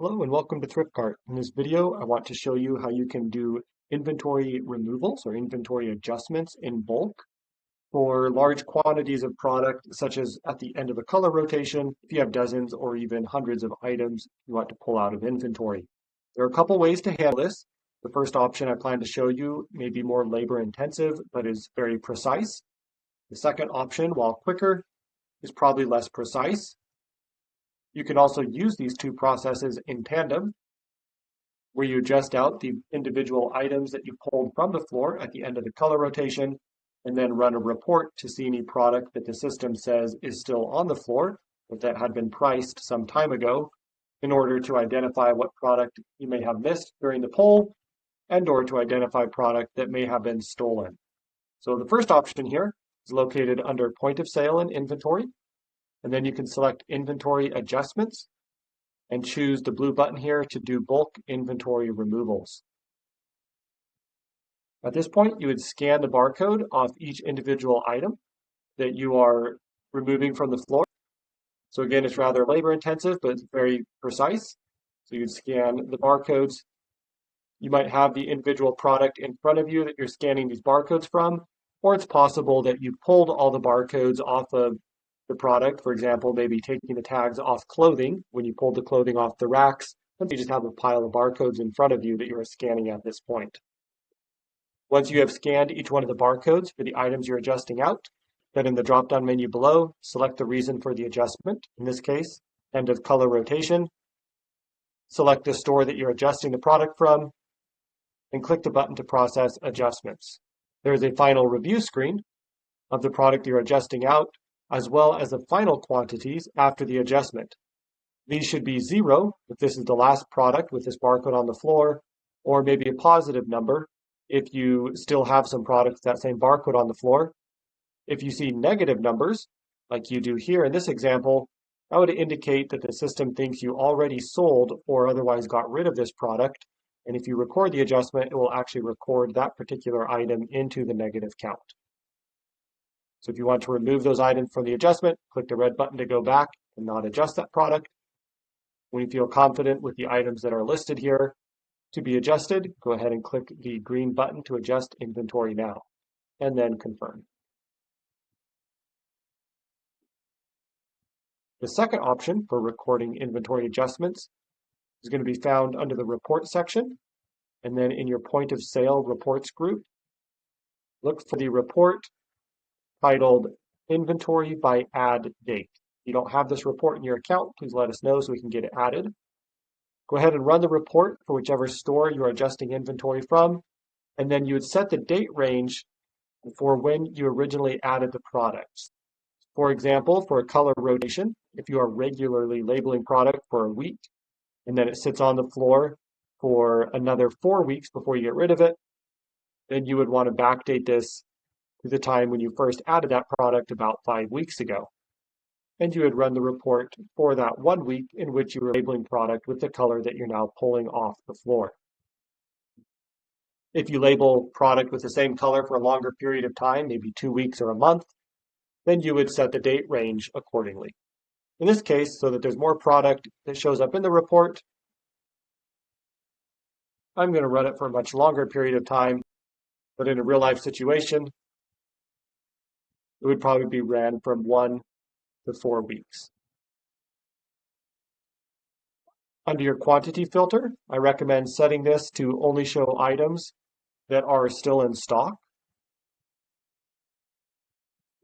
Hello and welcome to ThriftCart. In this video, I want to show you how you can do inventory removals or inventory adjustments in bulk for large quantities of product, such as at the end of a color rotation, if you have dozens or even hundreds of items you want to pull out of inventory. There are a couple ways to handle this. The first option I plan to show you may be more labor intensive, but is very precise. The second option, while quicker, is probably less precise. You can also use these two processes in tandem, where you adjust out the individual items that you pulled from the floor at the end of the color rotation, and then run a report to see any product that the system says is still on the floor, but that had been priced some time ago, in order to identify what product you may have missed during the pull, and or to identify product that may have been stolen. So the first option here is located under Point of Sale and Inventory, and then you can select Inventory Adjustments and choose the blue button here to do bulk inventory removals. At this point, you would scan the barcode off each individual item that you are removing from the floor. So again, it's rather labor intensive, but it's very precise. So you'd scan the barcodes. You might have the individual product in front of you that you're scanning these barcodes from, or it's possible that you pulled all the barcodes off of the product, for example, maybe taking the tags off clothing when you pulled the clothing off the racks, and you just have a pile of barcodes in front of you that you are scanning at this point. Once you have scanned each one of the barcodes for the items you're adjusting out, then in the drop-down menu below, select the reason for the adjustment, in this case, end of color rotation, select the store that you're adjusting the product from, and click the button to process adjustments. There is a final review screen of the product you're adjusting out, as well as the final quantities after the adjustment. These should be 0 if this is the last product with this barcode on the floor, or maybe a positive number if you still have some product with that same barcode on the floor. If you see negative numbers, like you do here in this example, that would indicate that the system thinks you already sold or otherwise got rid of this product, and if you record the adjustment, it will actually record that particular item into the negative count. So if you want to remove those items from the adjustment, click the red button to go back and not adjust that product. When you feel confident with the items that are listed here to be adjusted, go ahead and click the green button to adjust inventory now, and then confirm. The second option for recording inventory adjustments is going to be found under the report section, and then in your point of sale reports group, look for the report titled Inventory by Add Date. If you don't have this report in your account, please let us know so we can get it added. Go ahead and run the report for whichever store you're adjusting inventory from, and then you would set the date range for when you originally added the products. For example, for a color rotation, if you are regularly labeling product for a week, and then it sits on the floor for another 4 weeks before you get rid of it, then you would want to backdate this to the time when you first added that product about 5 weeks ago. And you would run the report for that 1 week in which you were labeling product with the color that you're now pulling off the floor. If you label product with the same color for a longer period of time, maybe 2 weeks or a month, then you would set the date range accordingly. In this case, so that there's more product that shows up in the report, I'm going to run it for a much longer period of time, but in a real life situation, it would probably be ran from 1 to 4 weeks. Under your quantity filter, I recommend setting this to only show items that are still in stock.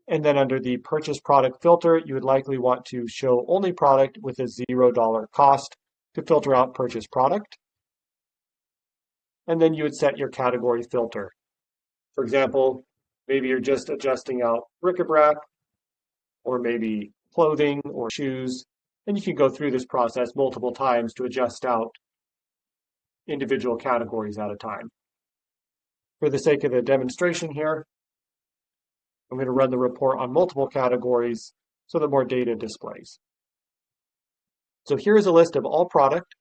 And then under the purchase product filter, you would likely want to show only product with a $0 cost to filter out purchase product. And then you would set your category filter. For example, maybe you're just adjusting out bric-a-brac, or maybe clothing or shoes, and you can go through this process multiple times to adjust out individual categories at a time. For the sake of the demonstration here, I'm going to run the report on multiple categories so that more data displays. So here is a list of all product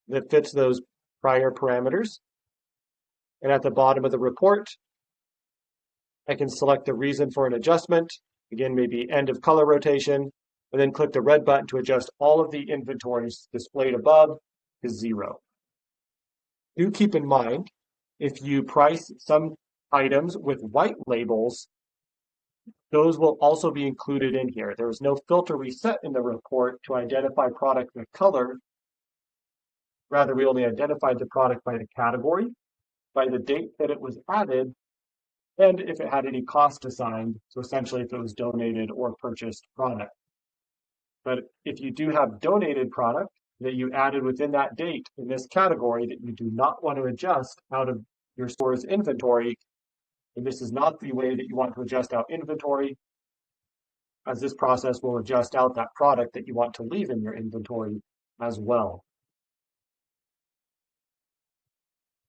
that fits those prior parameters. And at the bottom of the report, I can select the reason for an adjustment. Again, maybe end of color rotation, and then click the red button to adjust all of the inventories displayed above to 0. Do keep in mind, if you price some items with white labels, those will also be included in here. There is no filter reset in the report to identify product with color. Rather, we only identified the product by the category, by the date that it was added, and if it had any cost assigned, so essentially if it was donated or purchased product. But if you do have donated product that you added within that date in this category that you do not want to adjust out of your store's inventory, and this is not the way that you want to adjust out inventory, as this process will adjust out that product that you want to leave in your inventory as well.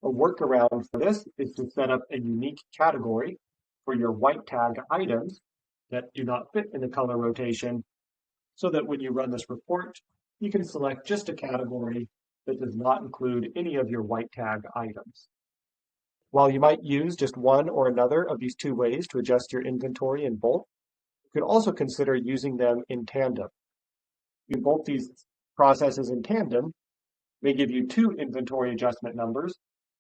A workaround for this is to set up a unique category for your white tag items that do not fit in the color rotation, so that when you run this report, you can select just a category that does not include any of your white tag items. While you might use just one or another of these two ways to adjust your inventory in bulk, you could also consider using them in tandem. Both these processes in tandem may give you two inventory adjustment numbers,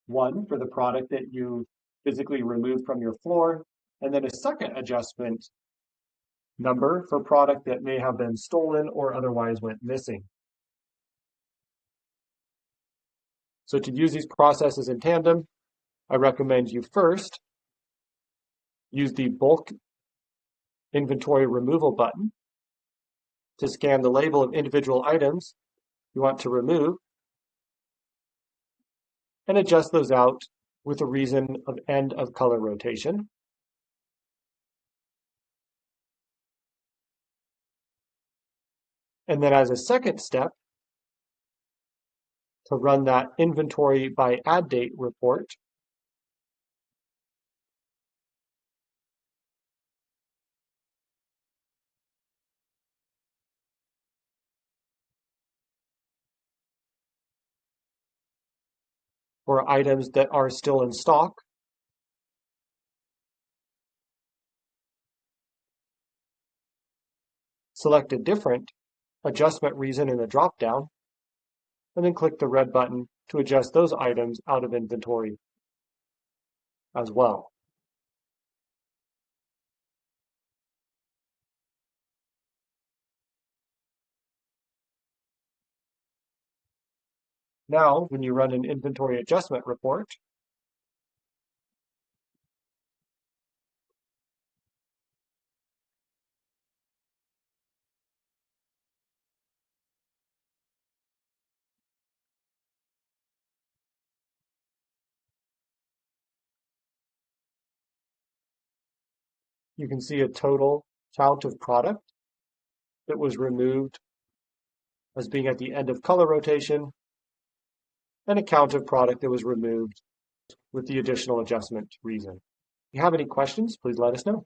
one for the product that you physically removed from your floor, and then a second adjustment number for product that may have been stolen or otherwise went missing. So to use these processes in tandem, I recommend you first use the bulk inventory removal button to scan the label of individual items you want to remove and adjust those out with a reason of end of color rotation. And then as a second step, to run that inventory by add date report, for items that are still in stock, select a different adjustment reason in the drop-down, and then click the red button to adjust those items out of inventory as well. Now, when you run an inventory adjustment report, you can see a total count of product that was removed as being at the end of color rotation, and a count of product that was removed with the additional adjustment reason. If you have any questions, please let us know.